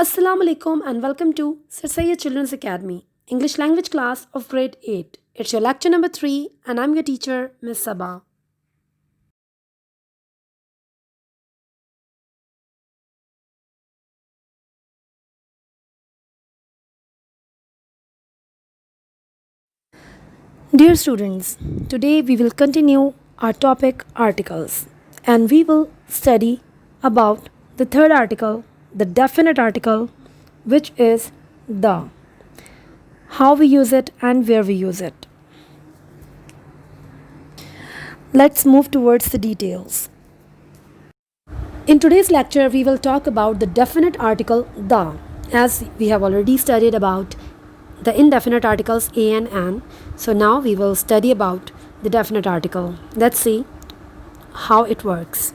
Assalamu alaikum and welcome to Sir Sayyid Children's Academy, English language class of grade 8. It's your lecture number 3 and I'm your teacher, Miss Sabah. Dear students, today we will continue our topic articles and we will study about the third article, the definite article, which is the, how we use it and where we use it. Let's move towards the details. In today's lecture, we will talk about the definite article the, as we have already studied about the indefinite articles a and an. So now we will study about the definite article. Let's see how it works.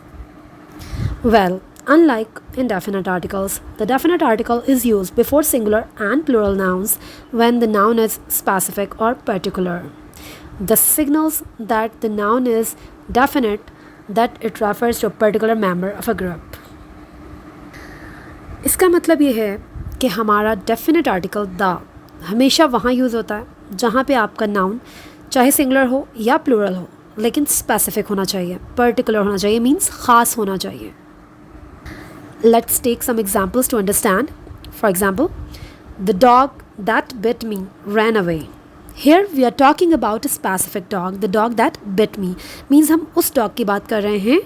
Well, unlike indefinite articles, the definite article is used before singular and plural nouns when the noun is specific or particular. This signals that the noun is definite, that it refers to a particular member of a group. इसका मतलब ये है कि हमारा definite article the हमेशा वहाँ use होता है जहाँ पे आपका नाउन चाहे सिंगुलर हो या प्लूरल हो, लेकिन स्पेसिफिक होना चाहिए, पर्टिकुलर होना चाहिए, मीन्स ख़ास होना चाहिए. Let's take some examples to understand. For example, the dog that bit me ran away. Here we are talking about a specific dog. The dog that bit me means हम उस dog की बात कर रहे हैं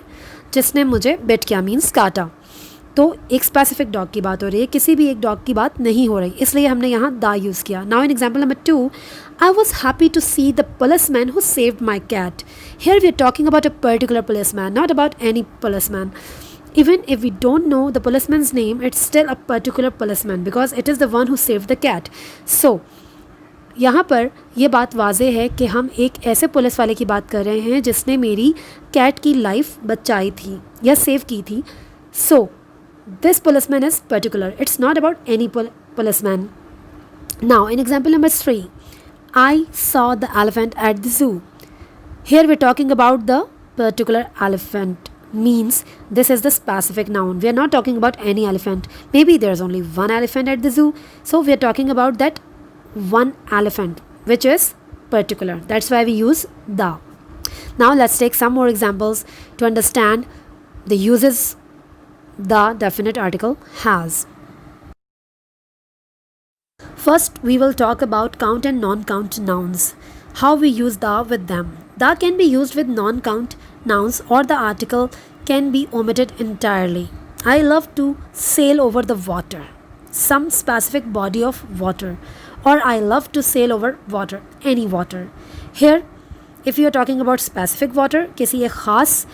जिसने मुझे bit किया, means काटा. तो एक स्पेसिफिक डॉग की बात हो रही है, किसी भी एक डॉग की बात नहीं हो रही, इसलिए हमने यहाँ द यूज़ किया. Now in example number 2, I was happy to see the policeman who saved my cat. Here we are talking about a particular policeman, not about any policeman. Even if we don't know the policeman's name, it's still a particular policeman because it is the one who saved the cat. So, यहाँ पर ये बात वाज़ेह है कि हम एक ऐसे police वाले की बात कर रहे हैं जिसने मेरी कैट की लाइफ बचाई थी या सेव की थी. So, this policeman is particular. It's not about any policeman. Now, in example number 3, I saw the elephant at the zoo. Here we're talking about the particular elephant. Means this is the specific noun. We are not talking about any elephant. Maybe there's only one elephant at the zoo. So we are talking about that one elephant, which is particular. That's why we use the. Now let's take some more examples to understand the uses the definite article has. First, we will talk about count and non-count nouns. How we use the with them. The can be used with non-count nouns or the article can be omitted entirely. I love to sail over the water, some specific body of water, or I love to sail over water, any water. Here, if you are talking about specific water, किसी एक ख़ास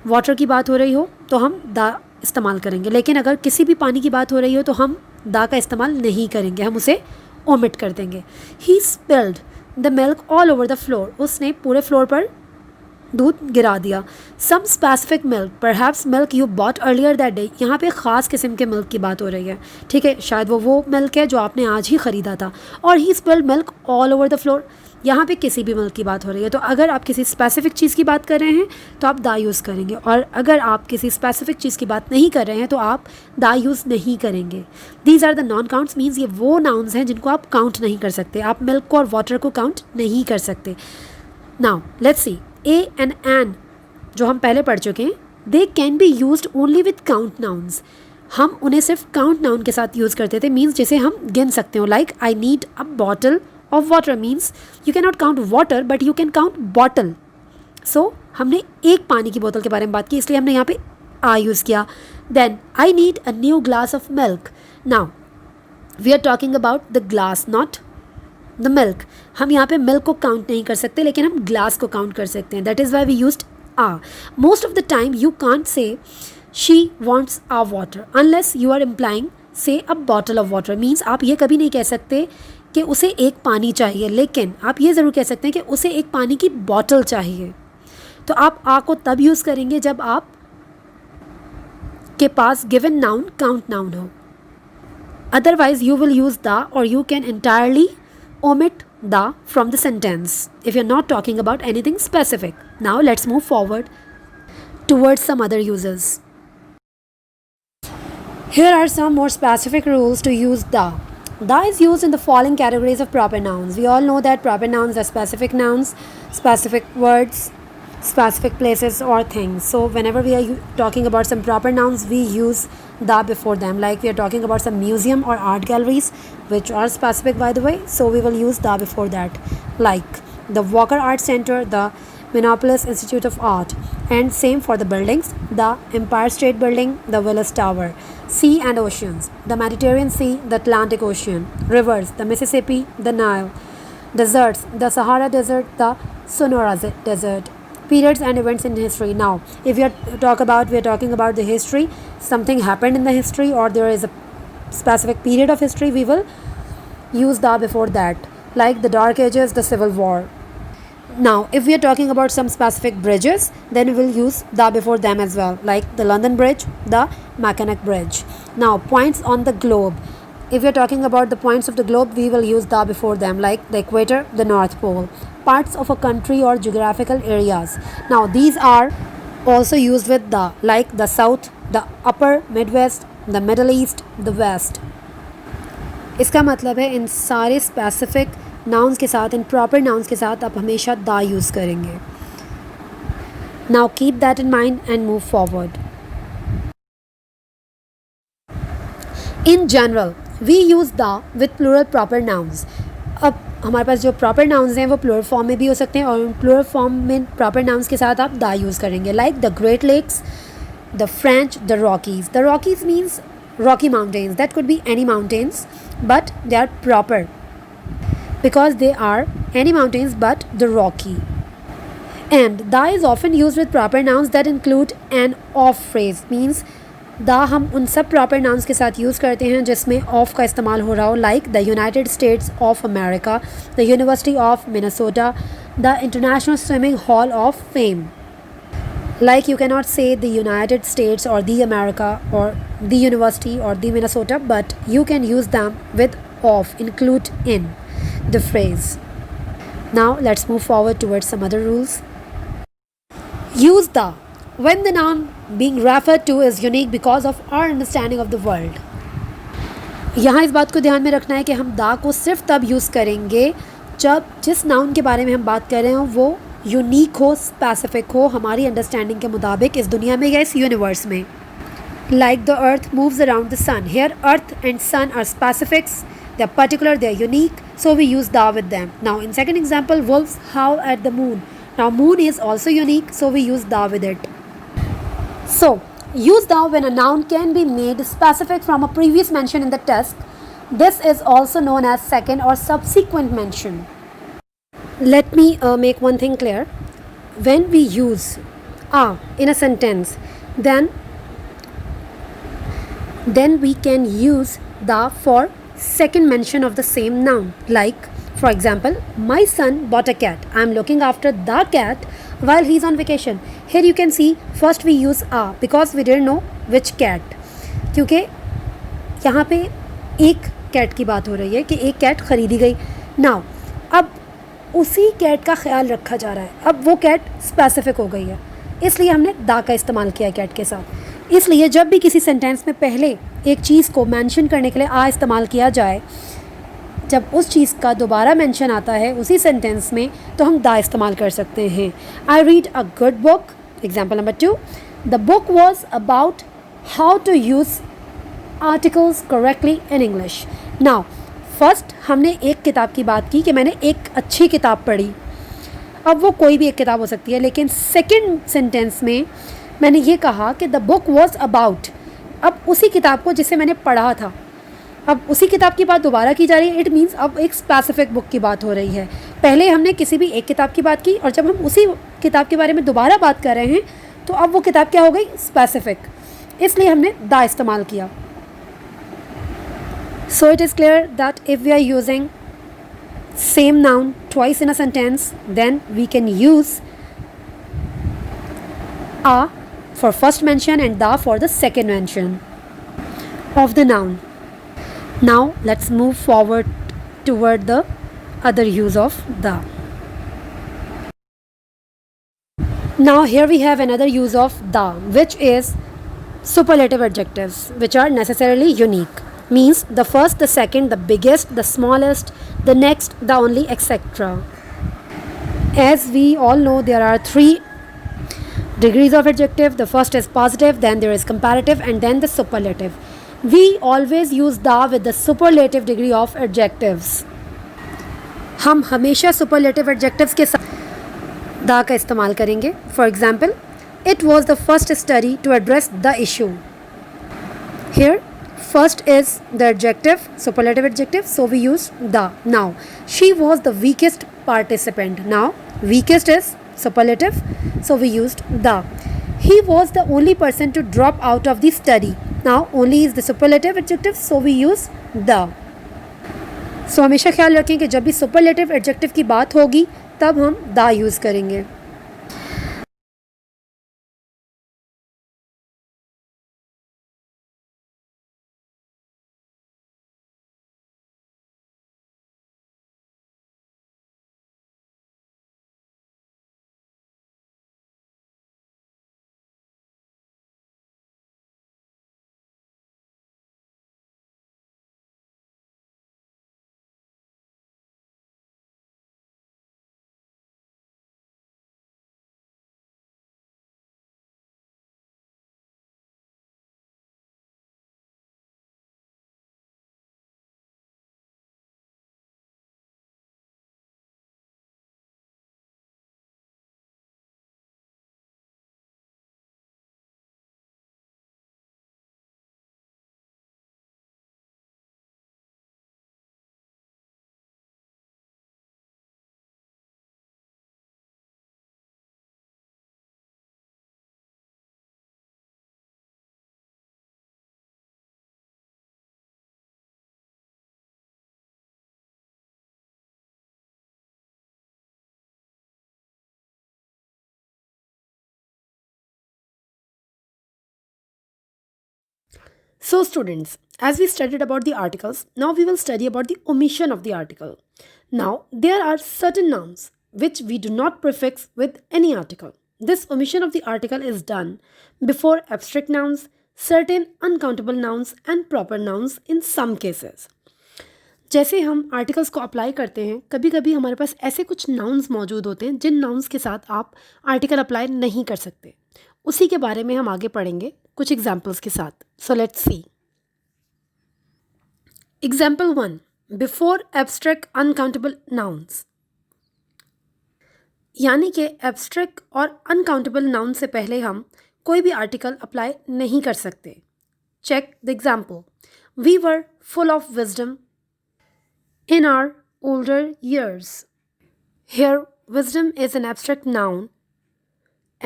water की बात हो रही हो तो हम the इस्तेमाल करेंगे, लेकिन अगर किसी भी पानी की बात हो रही हो तो हम दा का इस्तेमाल नहीं करेंगे, हम उसे ओमिट कर देंगे. He spilled the milk all over the floor. उसने पूरे फ्लोर पर दूध गिरा दिया. Some specific milk, perhaps milk you bought earlier that day. यहाँ पे ख़ास किस्म के मिल्क की बात हो रही है, ठीक है, शायद वो मिल्क है जो आपने आज ही ख़रीदा था. और he spilled milk all over the floor, यहाँ पे किसी भी मिल्क की बात हो रही है. तो अगर आप किसी स्पेसिफिक चीज़ की बात कर रहे हैं तो आप दा यूज़ करेंगे, और अगर आप किसी स्पेसिफिक चीज़ की बात नहीं कर रहे हैं तो आप दा यूज़ नहीं करेंगे. These are the non counts. Means ये वो नाउन्स हैं जिनको आप काउंट नहीं कर सकते. आप मिल्क और वाटर को काउंट नहीं कर सकते. Now let's see A and an जो हम पहले पढ़ चुके हैं, they can be used only with count nouns. हम उन्हें सिर्फ काउंट नाउन के साथ यूज़ करते थे, मीन्स जिसे हम गिन सकते हो. Like I need a bottle of water means you cannot count water but you can count bottle. So हमने एक पानी की बोतल के बारे में बात की, इसलिए हमने यहाँ पे आ यूज़ किया. Then I need a new glass of milk. Now we are talking about the glass, not the milk. हम यहाँ पे milk को काउंट नहीं कर सकते, लेकिन हम glass को काउंट कर सकते हैं. That is why we used a. Most of the time you can't say she wants a water unless you are implying say a bottle of water. Means आप ये कभी नहीं कह सकते कि उसे एक पानी चाहिए, लेकिन आप ये ज़रूर कह सकते हैं कि उसे एक पानी की बॉटल चाहिए. तो आप आ को तब यूज़ करेंगे जब आप के पास गिवन नाउन काउंट नाउन हो. Otherwise you will use the और you can entirely omit the from the sentence if you're not talking about anything specific. Now let's move forward towards some other uses. Here are some more specific rules to use the. The is used in the following categories of proper nouns. We all know that proper nouns are specific nouns, specific words, specific places or things. So whenever we are talking about some proper nouns, we use the before them. Like we are talking about some museum or art galleries, which are specific by the way, so we will use the before that. Like the Walker Art Center, the Minneapolis Institute of Art, and same for the buildings, the Empire State Building, the Willis Tower. Sea and oceans, the Mediterranean Sea, the Atlantic Ocean. Rivers, the Mississippi, the Nile. Deserts, the Sahara Desert, the Sonora Desert. Periods and events in history. Now, if we are talking about the history, something happened in the history or there is a specific period of history, we will use the before that, like the Dark Ages, the Civil War. Now, if we are talking about some specific bridges, then we will use the before them as well, like the London Bridge, the Mackinac Bridge. Now, points on the globe. If we are talking about the points of the globe, we will use the before them, like the equator, the North Pole. Parts of a country or geographical areas. Now, these are also used with the, like the South, the Upper Midwest, the Middle East, the West. इसका मतलब है इन सारे specific nouns के साथ, in proper nouns के साथ आप हमेशा दा यूज़ करेंगे. Now keep that in mind and move forward. In general we use the with plural proper nouns. अब हमारे पास जो प्रॉपर नाउन्स हैं वो प्लूरल फॉर्म में भी हो सकते हैं और प्लूरल फॉर्म में प्रॉपर नाउन्स के साथ आप दा यूज़ करेंगे. Like the great lakes, the French, the Rockies. The Rockies means Rocky Mountains. That could be any mountains, but they are proper because they are any mountains but the rocky. And the is often used with proper nouns that include an of phrase. Means the हम उन सब proper nouns के साथ use करते हैं जिसमें of का इस्तेमाल हो रहा हो, like the United States of America, the University of Minnesota, the International Swimming Hall of Fame. Like you cannot say the United States or the America or the University or the Minnesota, but you can use them with of, include in the phrase. Now let's move forward towards some other rules. Use the when the noun being referred to is unique because of our understanding of the world. यहाँ इस बात को ध्यान में रखना है कि हम दा को सिर्फ तब यूज़ करेंगे जब जिस नाउन के बारे में हम बात कर रहे हो वो यूनिक हो, स्पेसिफिक हो, हमारी अंडरस्टैंडिंग के मुताबिक इस दुनिया में या इस यूनिवर्स में. Like the earth moves around the sun. Here earth and sun are specifics, they are particular, they are unique, so we use the with them. Now in second example, wolves how at the moon. Now moon is also unique, so we use the with it. So use the when a noun can be made specific from a previous mention in the text. This is also known as second or subsequent mention. Let me make one thing clear. When we use a in a sentence, then we can use the for second mention of the same noun. Like for example, my son bought a cat. I am looking after the cat while he is on vacation. Here you can see first we use a because we didn't know which cat. क्योंकि यहाँ पे एक cat की बात हो रही है कि एक कैट ख़रीदी गई. नाउ अब उसी कैट का ख्याल रखा जा रहा है. अब वो कैट स्पेसिफिक हो गई है, इसलिए हमने दा का इस्तेमाल किया कैट के साथ. इसलिए जब भी किसी सेंटेंस में पहले एक चीज़ को मेंशन करने के लिए आ इस्तेमाल किया जाए, जब उस चीज़ का दोबारा मेंशन आता है उसी सेंटेंस में तो हम दा इस्तेमाल कर सकते हैं. I read a good book. Example number 2, the book was about how to use articles correctly in English. Now first हमने एक किताब की बात की कि मैंने एक अच्छी किताब पढ़ी. अब वो कोई भी एक किताब हो सकती है, लेकिन सेकंड सेंटेंस में मैंने ये कहा कि द बुक वॉज अबाउट, अब उसी किताब को जिसे मैंने पढ़ा था, अब उसी किताब की बात दोबारा की जा रही है. इट मीन्स अब एक स्पेसिफिक बुक की बात हो रही है. पहले हमने किसी भी एक किताब की बात की और जब हम उसी किताब के बारे में दोबारा बात कर रहे हैं तो अब वो किताब क्या हो गई, स्पेसिफिक. इसलिए हमने दा इस्तेमाल किया. So it is clear that if we are using same noun twice in a sentence, then we can use a for first mention and da for the second mention of the noun. Now let's move forward toward the other use of the. Now here we have another use of the, which is Superlative adjectives, which are necessarily unique, means the first, the second, the biggest, the smallest, the next, the only, etc. As we all know, there are three degrees of adjective. The first is positive, then there is comparative, and then the superlative. We always use the with the superlative degree of adjectives. हम हमेशा superlative adjectives के साथ the का इस्तेमाल करेंगे. For example, it was the first study to address the issue. Here, first is the adjective, superlative adjective, so we use the. Now, she was the weakest participant. Now, weakest is superlative, so we used the. He was the only person to drop out of the study. Now, only is the superlative adjective, so we use the. So हमेशा ख्याल रखें कि जब भी superlative adjective की बात होगी तब हम the यूज़ करेंगे. So students, as we studied about the articles, now we will study about the omission of the article. Now, there are certain nouns which we do not prefix with any article. This omission of the article is done before abstract nouns, certain uncountable nouns and proper nouns in some cases. जैसे हम articles को apply करते हैं, कभी कभी हमारे पास ऐसे कुछ नाउन्स मौजूद होते हैं जिन नाउन्स के साथ आप आर्टिकल अप्लाई नहीं कर सकते. उसी के बारे में हम आगे पढ़ेंगे कुछ एग्जाम्पल्स के साथ. So let's see. Example 1. Before abstract uncountable nouns. यानी कि एब्स्ट्रैक्ट और अनकाउंटेबल नाउन से पहले हम कोई भी आर्टिकल अप्लाई नहीं कर सकते. Check the example. We were full of wisdom in our older years. Here, wisdom is an abstract noun,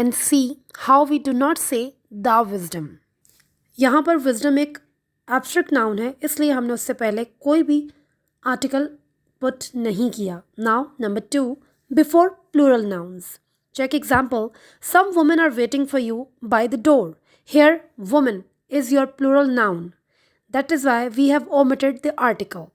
and see how we do not say the wisdom. यहाँ पर wisdom एक abstract noun है, इसलिए हमने उससे पहले कोई भी article put नहीं किया. Now, number 2, before plural nouns. Check example. Some women are waiting for you by the door. Here, woman is your plural noun. That is why we have omitted the article.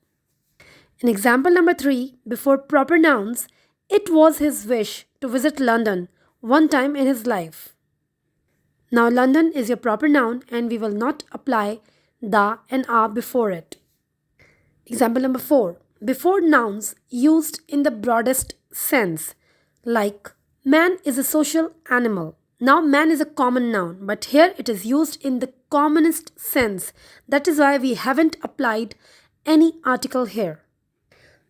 In example number 3, before proper nouns, it was his wish to visit London one time in his life. Now, London is your proper noun and we will not apply the and are before it. Example number 4, before nouns used in the broadest sense, like man is a social animal. Now, man is a common noun, but here it is used in the commonest sense. That is why we haven't applied any article here.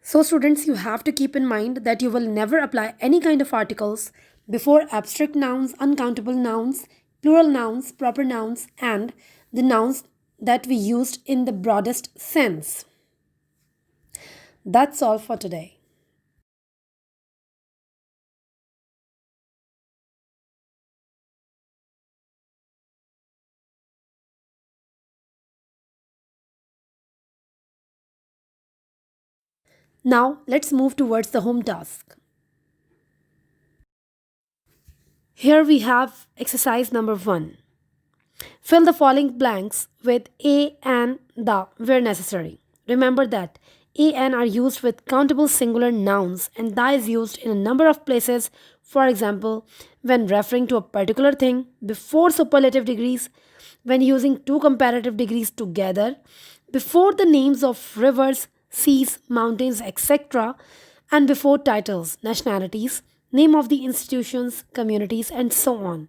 So students, you have to keep in mind that you will never apply any kind of articles before abstract nouns, uncountable nouns, plural nouns, proper nouns, and the nouns that we used in the broadest sense. That's all for today. Now, let's move towards the home task. Here we have exercise number 1. Fill the following blanks with a and the where necessary. Remember that an are used with countable singular nouns, and the is used in a number of places. For example, when referring to a particular thing before superlative degrees, when using two comparative degrees together, before the names of rivers, seas, mountains, etc., and before titles, nationalities, name of the institutions, communities, and so on.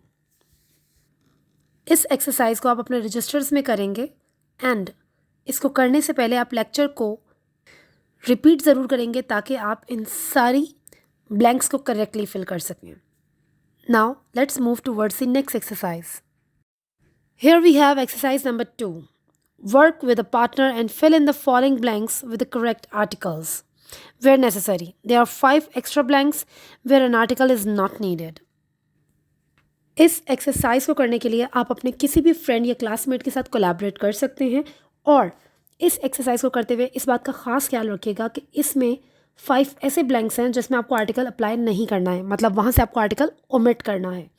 इस exercise को आप अपने registers में करेंगे and इसको करने से पहले आप लेक्चर को रिपीट ज़रूर करेंगे ताकि आप इन सारी ब्लैंक्स को करेक्टली फिल कर सकें. Now let's move towards the next exercise. Here we have exercise number 2. Work with a partner and fill in the following blanks with the correct articles where necessary. There are 5 extra blanks where an article is not needed. इस exercise को करने के लिए आप अपने किसी भी friend या क्लासमेट के साथ कोलैबोरेट कर सकते हैं और इस एक्सरसाइज को करते हुए इस बात का ख़ास ख्याल रखिएगा कि इसमें 5 ऐसे ब्लैंक्स हैं जिसमें आपको आर्टिकल अप्लाई नहीं करना है, मतलब वहाँ से आपको आर्टिकल ओमिट करना है.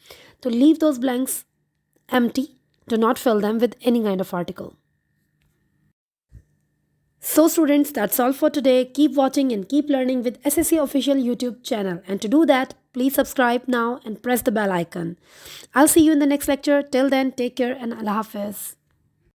तो leave those blanks empty, do not fill them with any kind of article. So students, that's all for today. Keep watching and keep learning with SSC official YouTube channel. And to do that, please subscribe now and press the bell icon. I'll see you in the next lecture. Till then, take care and Allah Hafiz.